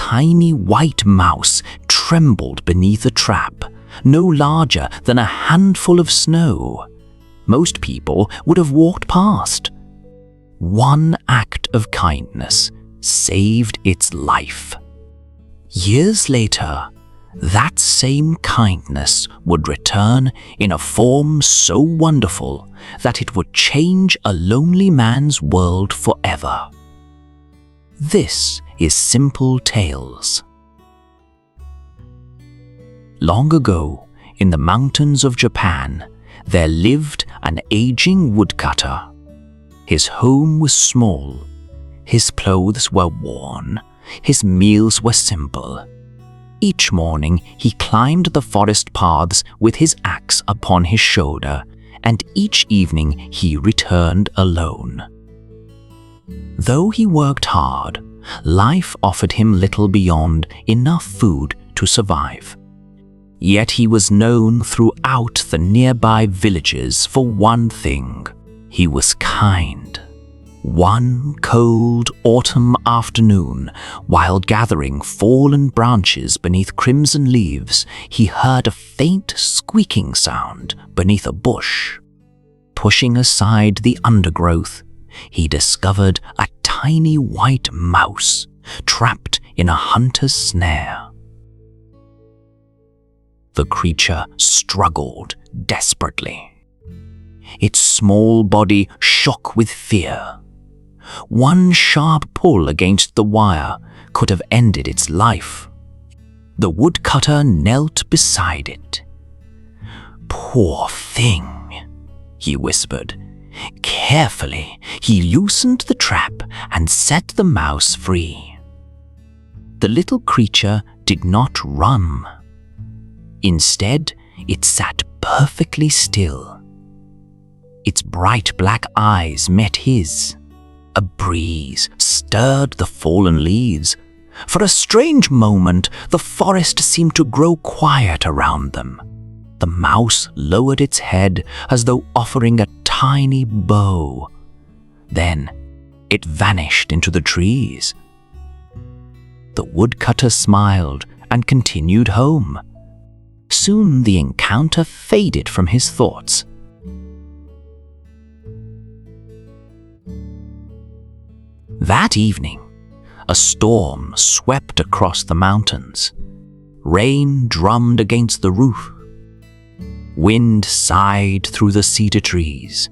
tiny white mouse trembled beneath a trap, no larger than a handful of snow. Most people would have walked past. One act of kindness saved its life. Years later, that same kindness would return in a form so wonderful that it would change a lonely man's world forever. This is Simple Tales. Long ago, in the mountains of Japan, there lived an aging woodcutter. His home was small, his clothes were worn, his meals were simple. Each morning he climbed the forest paths with his axe upon his shoulder, and each evening he returned alone. Though he worked hard, life offered him little beyond enough food to survive. Yet he was known throughout the nearby villages for one thing: he was kind. One cold autumn afternoon, while gathering fallen branches beneath crimson leaves, he heard a faint squeaking sound beneath a bush. Pushing aside the undergrowth, he discovered a tiny white mouse trapped in a hunter's snare. The creature struggled desperately. Its small body shook with fear. One sharp pull against the wire could have ended its life. The woodcutter knelt beside it. "Poor thing," he whispered. Carefully, he loosened the trap and set the mouse free. The little creature did not run. Instead, it sat perfectly still. Its bright black eyes met his. A breeze stirred the fallen leaves. For a strange moment, the forest seemed to grow quiet around them. The mouse lowered its head as though offering a tiny bow. Then it vanished into the trees. The woodcutter smiled and continued home. Soon the encounter faded from his thoughts. That evening, a storm swept across the mountains. Rain drummed against the roof. Wind sighed through the cedar trees.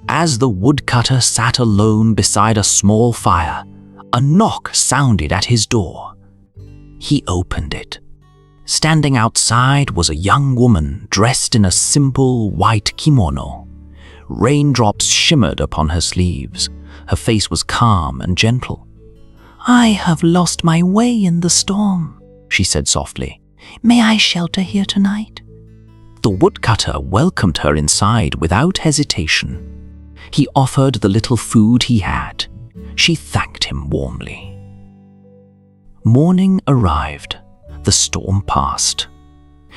As the woodcutter sat alone beside a small fire, a knock sounded at his door. He opened it. Standing outside was a young woman dressed in a simple white kimono. Raindrops shimmered upon her sleeves. Her face was calm and gentle. "I have lost my way in the storm," she said softly. "May I shelter here tonight?" The woodcutter welcomed her inside without hesitation. He offered the little food he had. She thanked him warmly. Morning arrived. The storm passed.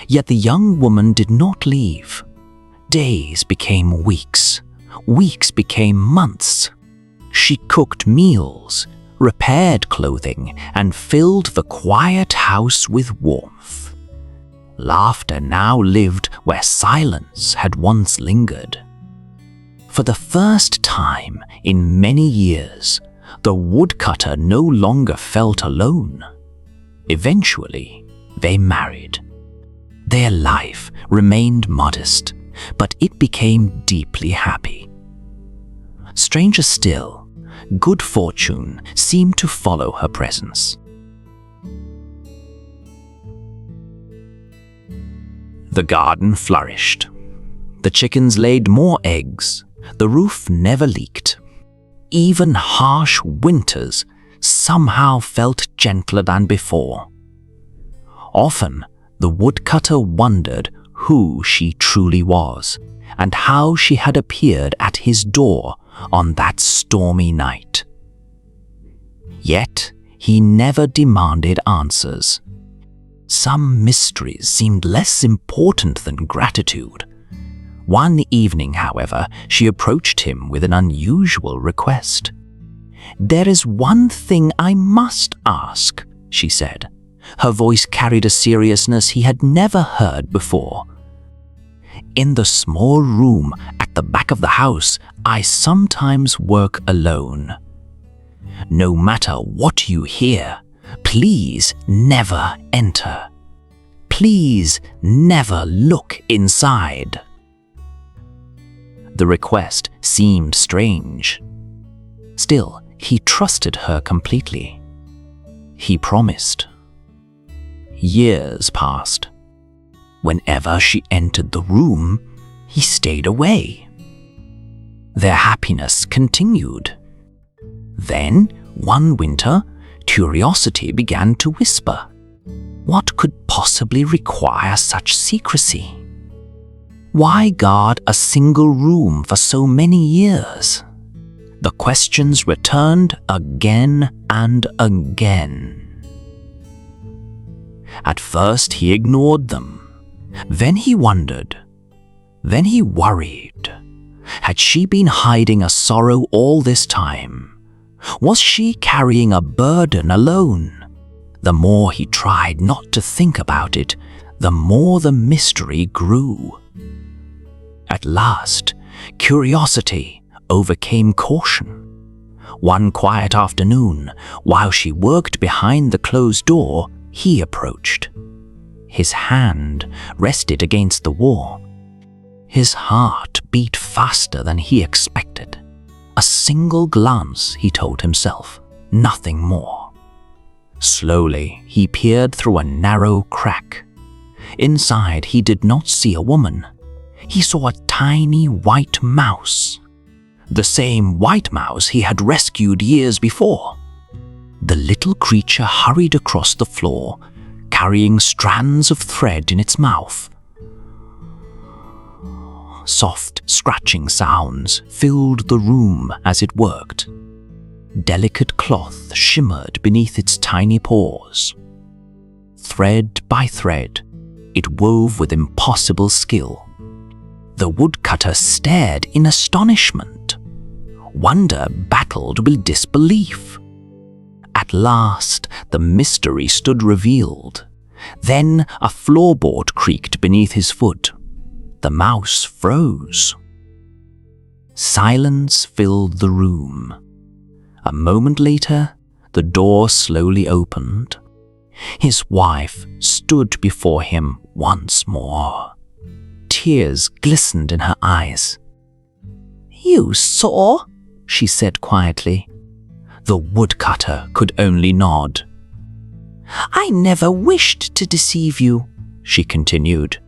Yet the young woman did not leave. Days became weeks. Weeks became months. She cooked meals, repaired clothing, and filled the quiet house with warmth. Laughter now lived where silence had once lingered. For the first time in many years, the woodcutter no longer felt alone. Eventually, they married. Their life remained modest, but it became deeply happy. Stranger still, good fortune seemed to follow her presence. The garden flourished. The chickens laid more eggs. The roof never leaked. Even harsh winters somehow felt gentler than before. Often, the woodcutter wondered who she truly was and how she had appeared at his door on that stormy night. Yet, he never demanded answers. Some mysteries seemed less important than gratitude. One evening, however, she approached him with an unusual request. "There is one thing I must ask," she said. Her voice carried a seriousness he had never heard before. "In the small room at the back of the house, I sometimes work alone. No matter what you hear, please never enter. Please never look inside." The request seemed strange. Still, he trusted her completely. He promised. Years passed. Whenever she entered the room, he stayed away. Their happiness continued. Then, one winter, curiosity began to whisper. What could possibly require such secrecy? Why guard a single room for so many years? The questions returned again and again. At first he ignored them. Then he wondered. Then he worried. Had she been hiding a sorrow all this time? Was she carrying a burden alone? The more he tried not to think about it, the more the mystery grew. At last, curiosity overcame caution. One quiet afternoon, while she worked behind the closed door, he approached. His hand rested against the wall. His heart beat faster than he expected. A single glance, he told himself, nothing more. Slowly, he peered through a narrow crack. Inside, he did not see a woman. He saw a tiny white mouse. The same white mouse he had rescued years before. The little creature hurried across the floor, carrying strands of thread in its mouth. Soft scratching sounds filled the room as it worked. Delicate cloth shimmered beneath its tiny paws. Thread by thread, it wove with impossible skill. The woodcutter stared in astonishment. Wonder battled with disbelief. At last, the mystery stood revealed. Then a floorboard creaked beneath his foot. The mouse froze. Silence filled the room. A moment later, the door slowly opened. His wife stood before him once more. Tears glistened in her eyes. "You saw?" she said quietly. The woodcutter could only nod. "I never wished to deceive you," she continued.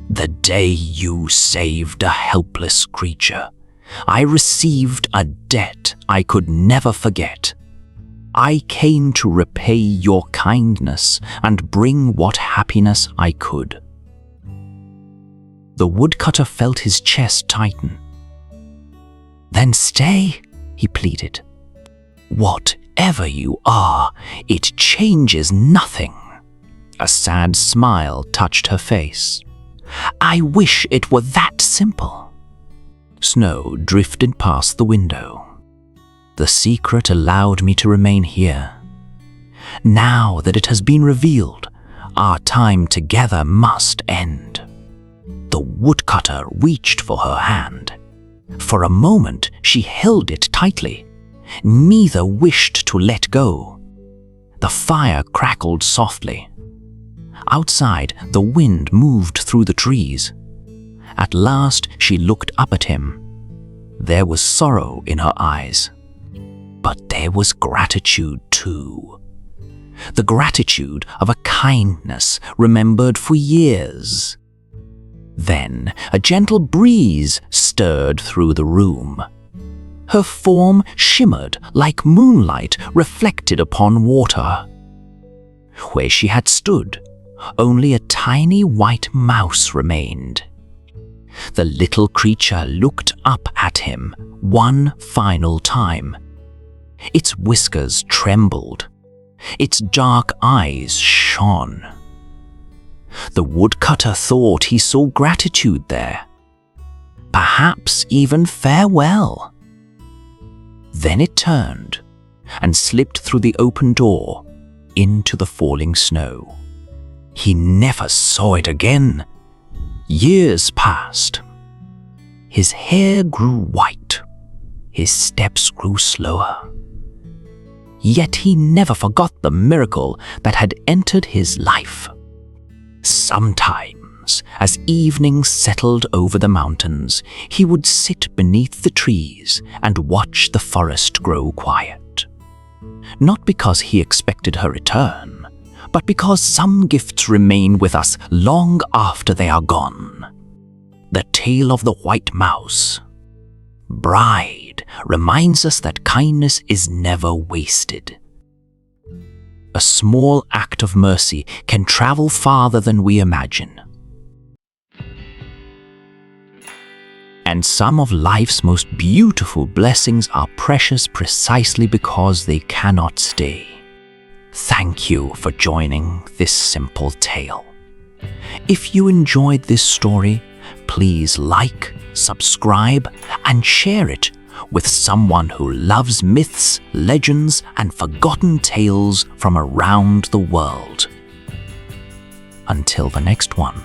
"The day you saved a helpless creature, I received a debt I could never forget. I came to repay your kindness and bring what happiness I could." The woodcutter felt his chest tighten. "Then stay," he pleaded. "Whatever you are, it changes nothing." A sad smile touched her face. "I wish it were that simple." Snow drifted past the window. "The secret allowed me to remain here. Now that it has been revealed, our time together must end." The woodcutter reached for her hand. For a moment, she held it tightly. Neither wished to let go. The fire crackled softly. Outside, the wind moved through the trees. At last, she looked up at him. There was sorrow in her eyes. But there was gratitude too. The gratitude of a kindness remembered for years. Then a gentle breeze stirred through the room. Her form shimmered like moonlight reflected upon water. Where she had stood, only a tiny white mouse remained. The little creature looked up at him one final time. Its whiskers trembled. Its dark eyes shone. The woodcutter thought he saw gratitude there. Perhaps even farewell. Then it turned, and slipped through the open door into the falling snow. He never saw it again. Years passed. His hair grew white. His steps grew slower. Yet he never forgot the miracle that had entered his life. Sometimes, as evening settled over the mountains, he would sit beneath the trees and watch the forest grow quiet. Not because he expected her return, but because some gifts remain with us long after they are gone. The tale of the white mouse, bride, reminds us that kindness is never wasted. A small act of mercy can travel farther than we imagine. And some of life's most beautiful blessings are precious precisely because they cannot stay. Thank you for joining this simple tale. If you enjoyed this story, please like, subscribe, and share it with someone who loves myths, legends, and forgotten tales from around the world. Until the next one.